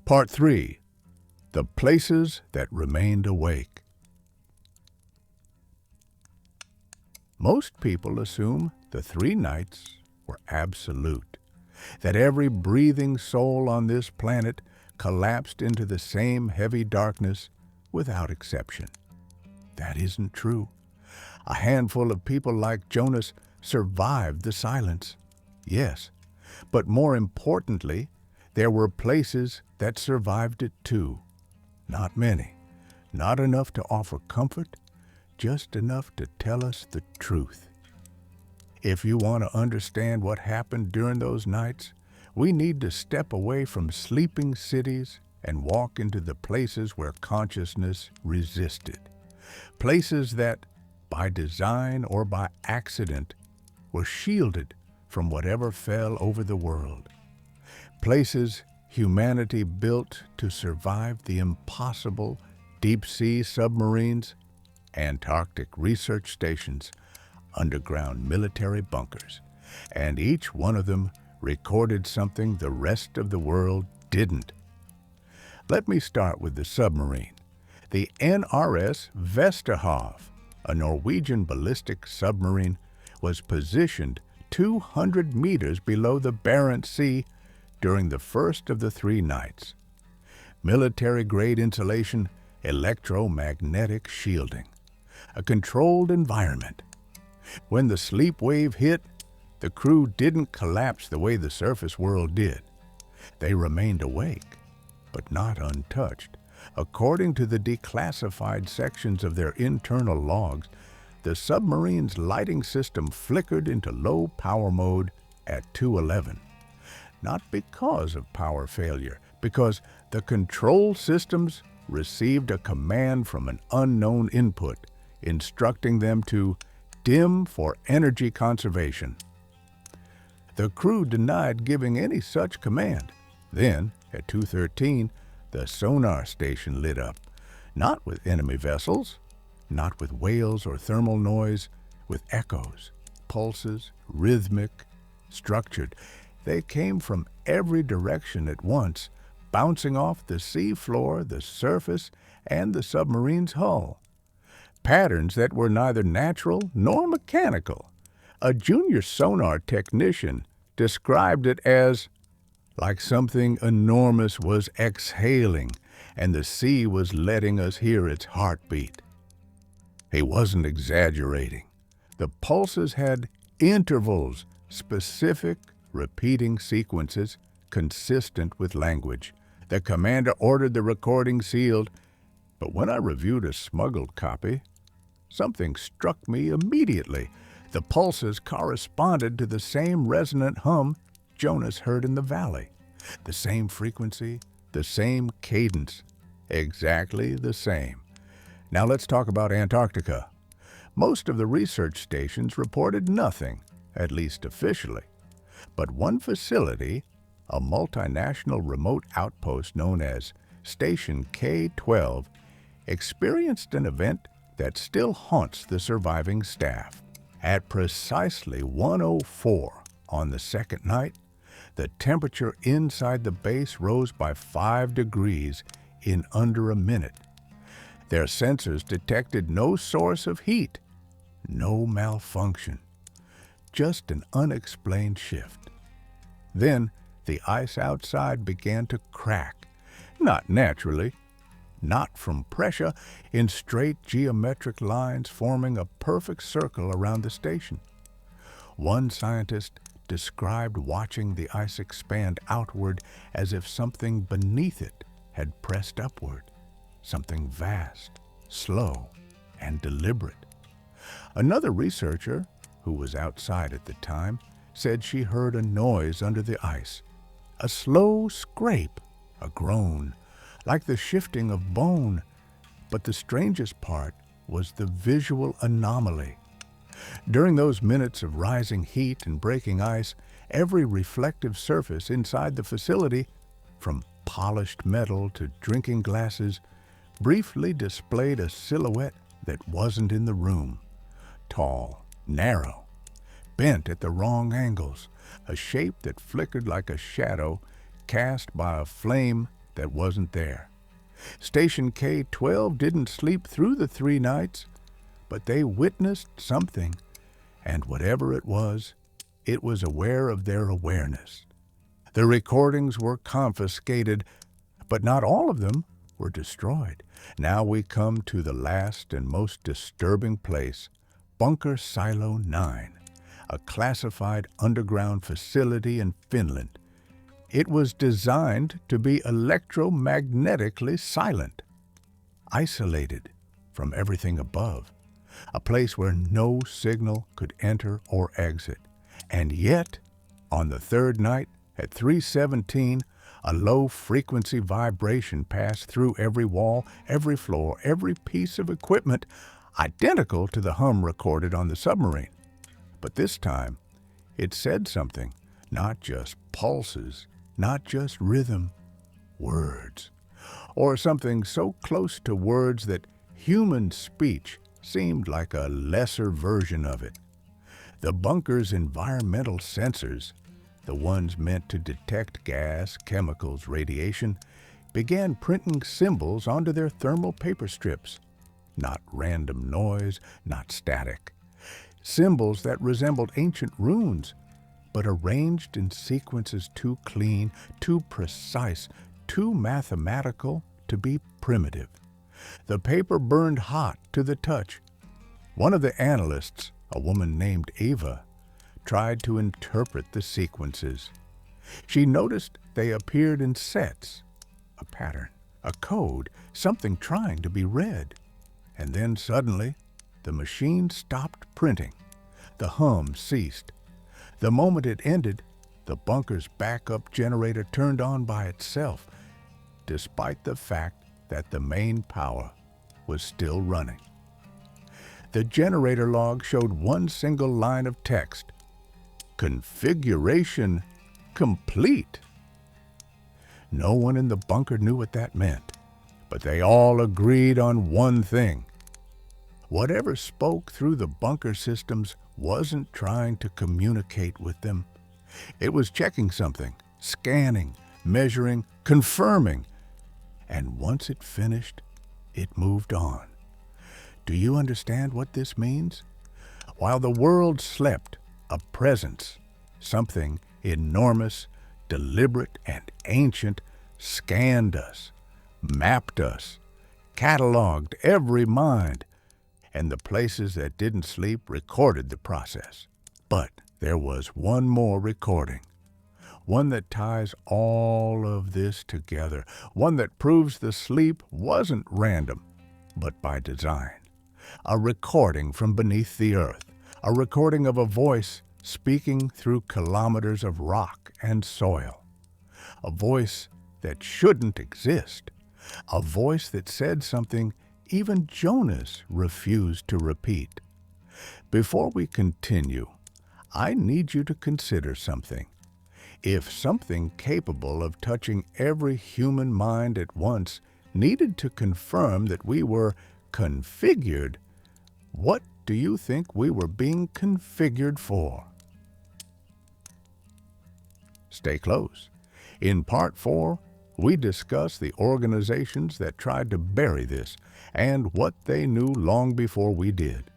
Part 3. The Places That Remained Awake. Most people assume the 3 nights were absolute, that every breathing soul on this planet collapsed into the same heavy darkness without exception. That isn't true. A handful of people like Jonas survived the silence, yes, but more importantly, there were places that survived it too. Not many, not enough to offer comfort, just enough to tell us the truth. If you want to understand what happened during those nights, we need to step away from sleeping cities and walk into the places where consciousness resisted. Places that, by design or by accident, were shielded from whatever fell over the world. Places humanity built to survive the impossible deep-sea submarines, Antarctic research stations, underground military bunkers, and each one of them recorded something the rest of the world didn't. Let me start with the submarine. The NRS Vesterhav, a Norwegian ballistic submarine, was positioned 200 meters below the Barents Sea during the first of the 3 nights. Military-grade insulation, electromagnetic shielding, a controlled environment. When the sleep wave hit, the crew didn't collapse the way the surface world did. They remained awake, but not untouched. According to the declassified sections of their internal logs, the submarine's lighting system flickered into low power mode at 2:11. Not because of power failure, because the control systems received a command from an unknown input, instructing them to dim for energy conservation. The crew denied giving any such command. Then, at 2:13, the sonar station lit up, not with enemy vessels, not with whales or thermal noise, with echoes, pulses, rhythmic, structured. They came from every direction at once, bouncing off the sea floor, the surface, and the submarine's hull. Patterns that were neither natural nor mechanical. A junior sonar technician described it as like something enormous was exhaling and the sea was letting us hear its heartbeat. He wasn't exaggerating. The pulses had intervals, specific, repeating sequences, consistent with language. The commander ordered the recording sealed, but when I reviewed a smuggled copy, something struck me immediately. The pulses corresponded to the same resonant hum Jonas heard in the valley. The same frequency, the same cadence, exactly the same. Now let's talk about Antarctica. Most of the research stations reported nothing, at least officially. But one facility, a multinational remote outpost known as Station K-12, experienced an event that still haunts the surviving staff. At precisely 1:04 on the second night, the temperature inside the base rose by 5 degrees in under a minute. Their sensors detected no source of heat, no malfunction, just an unexplained shift. Then the ice outside began to crack, not naturally, not from pressure, in straight geometric lines forming a perfect circle around the station. One scientist described watching the ice expand outward as if something beneath it had pressed upward, something vast, slow, and deliberate. Another researcher, who was outside at the time, said she heard a noise under the ice, a slow scrape, a groan, like the shifting of bone. But the strangest part was the visual anomaly. During those minutes of rising heat and breaking ice, every reflective surface inside the facility, from polished metal to drinking glasses, briefly displayed a silhouette that wasn't in the room. Tall, narrow, bent at the wrong angles, a shape that flickered like a shadow cast by a flame that wasn't there. Station K-12 didn't sleep through the 3 nights, but they witnessed something, and whatever it was aware of their awareness. The recordings were confiscated, but not all of them were destroyed. Now we come to the last and most disturbing place, Bunker Silo 9, a classified underground facility in Finland. It was designed to be electromagnetically silent, isolated from everything above, a place where no signal could enter or exit. And yet, on the 3rd night, at 3:17, a low-frequency vibration passed through every wall, every floor, every piece of equipment, identical to the hum recorded on the submarine. But this time, it said something, not just pulses, not just rhythm, words, or something so close to words that human speech seemed like a lesser version of it. The bunker's environmental sensors, the ones meant to detect gas, chemicals, radiation, began printing symbols onto their thermal paper strips. Not random noise, not static. Symbols that resembled ancient runes, but arranged in sequences too clean, too precise, too mathematical to be primitive. The paper burned hot to the touch. One of the analysts, a woman named Ava, tried to interpret the sequences. She noticed they appeared in sets, a pattern, a code, something trying to be read. And then suddenly, the machine stopped printing. The hum ceased. The moment it ended, the bunker's backup generator turned on by itself, despite the fact that the main power was still running. The generator log showed one single line of text: configuration complete. No one in the bunker knew what that meant, but they all agreed on one thing. Whatever spoke through the bunker systems wasn't trying to communicate with them. It was checking something, scanning, measuring, confirming. And once it finished, it moved on. Do you understand what this means? While the world slept, a presence, something enormous, deliberate, and ancient, scanned us, mapped us, cataloged every mind, and the places that didn't sleep recorded the process. But there was one more recording, one that ties all of this together, one that proves the sleep wasn't random, but by design. A recording from beneath the earth, a recording of a voice speaking through kilometers of rock and soil, a voice that shouldn't exist, a voice that said something even Jonas refused to repeat. Before we continue, I need you to consider something. If something capable of touching every human mind at once needed to confirm that we were configured, what do you think we were being configured for? Stay close. In Part 4, we discuss the organizations that tried to bury this and what they knew long before we did.